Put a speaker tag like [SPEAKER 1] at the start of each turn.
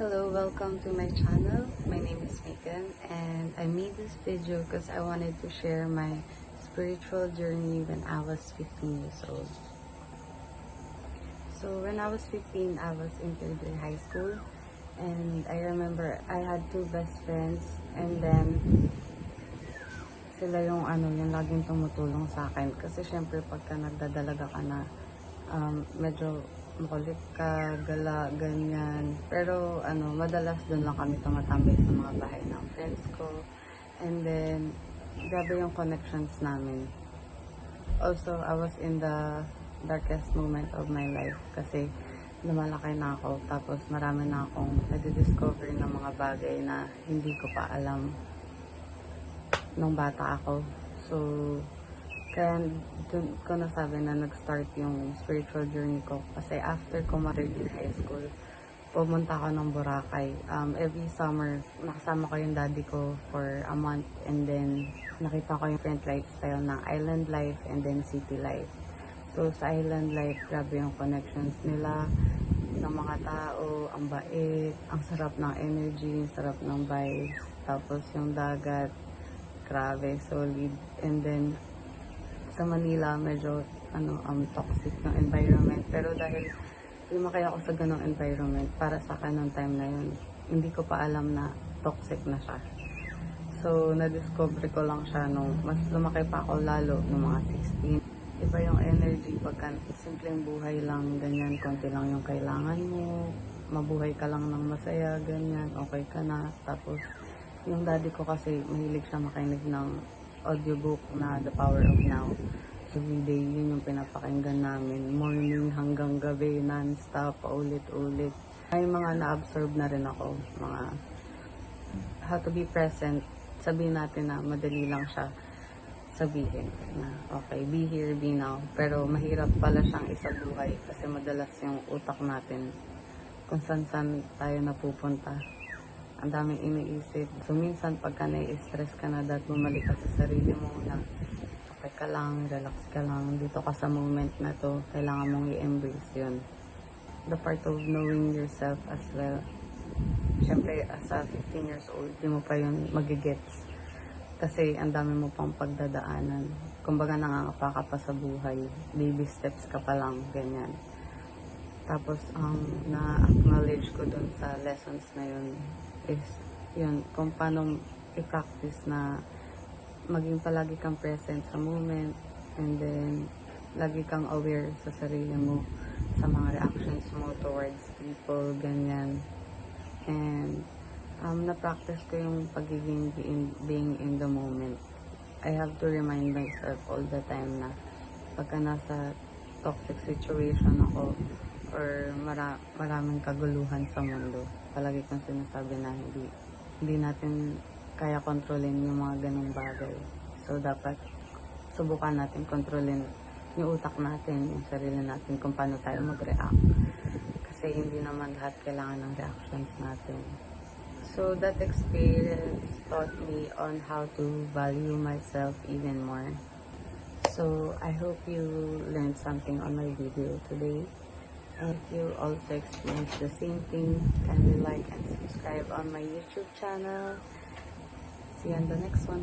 [SPEAKER 1] Hello, welcome to my channel. My name is Megan and I made this video because I wanted to share my spiritual journey when I was 15 years old. So when I was 15, I was in third year high school and I remember I had two best friends and then sila yung laging tumutulong sa akin kasi syempre pagka nagdadalaga ka na medyo makulit ka, gala, ganyan. Pero madalas doon lang kami tumatambay sa mga bahay ng friends ko. And then, grabe yung connections namin. Also, I was in the darkest moment of my life kasi lumalaki na ako. Tapos marami na akong nadi-discover ng mga bagay na hindi ko pa alam nung bata ako. So, kaya dun ko nasabi na nag-start yung spiritual journey ko. Kasi after ko ma-third year high school, pumunta ako ng Boracay. Every summer, nakasama ko yung daddy ko for a month. And then, nakita ko yung different lifestyle ng island life and then city life. So, sa island life, grabe yung connections nila ng mga tao, ang bait, ang sarap ng energy, ang sarap ng vibes. Tapos yung dagat, grabe, solid. And then, sa Manila, medyo toxic ng environment. Pero dahil lumaki ako sa ganong environment, para sa akin noong time na yun, hindi ko pa alam na toxic na siya. So, na-discover ko lang siya nung mas lumaki pa ako lalo, nung mga 16. Iba yung energy pagka simpleng buhay lang, ganyan, konti lang yung kailangan mo, mabuhay ka lang ng masaya, ganyan, okay ka na. Tapos, yung daddy ko kasi mahilig siya makinig ng audiobook na The Power of Now. So, everyday, yun yung pinapakinggan namin. Morning hanggang gabi, non-stop, paulit-ulit. May mga na-absorb na rin ako. Mga how to be present. Sabihin natin na madali lang siya sabihin. Na okay, be here, be now. Pero mahirap pala siyang isabuhay kasi madalas yung utak natin kung saan tayo napupunta. Ang daming iniisip. So, minsan pagka nai-stress ka na, dahil bumalik ka sa sarili mo na okay ka lang, relax ka lang, dito ka sa moment na to, kailangan mong i-embrace yun. The part of knowing yourself as well. Siyempre, as a 15 years old, di mo pa yun magigets. Kasi ang dami mo pang pagdadaanan. Kumbaga nangangapa ka pa sa buhay. Baby steps ka pa lang, ganyan. Tapos, ang na-acknowledge ko dun sa lessons na yun is yun, kung paano i-practice na maging palagi kang present sa moment and then lagi kang aware sa sarili mo, sa mga reactions mo towards people, ganyan. And na-practice ko yung pagiging being in the moment. I have to remind myself all the time na pagka nasa toxic situation ako or maraming kaguluhan sa mundo, palagi kong sinasabi na hindi natin kaya kontrolin yung mga ganung bagay. So, dapat subukan natin kontrolin yung utak natin, yung sarili natin, kung paano tayo mag-react. Kasi hindi naman lahat kailangan ng reactions natin. So, that experience taught me on how to value myself even more. So, I hope you learned something on my video today. And if you also experience the same thing, kindly like and subscribe on my YouTube channel. See you on the next one.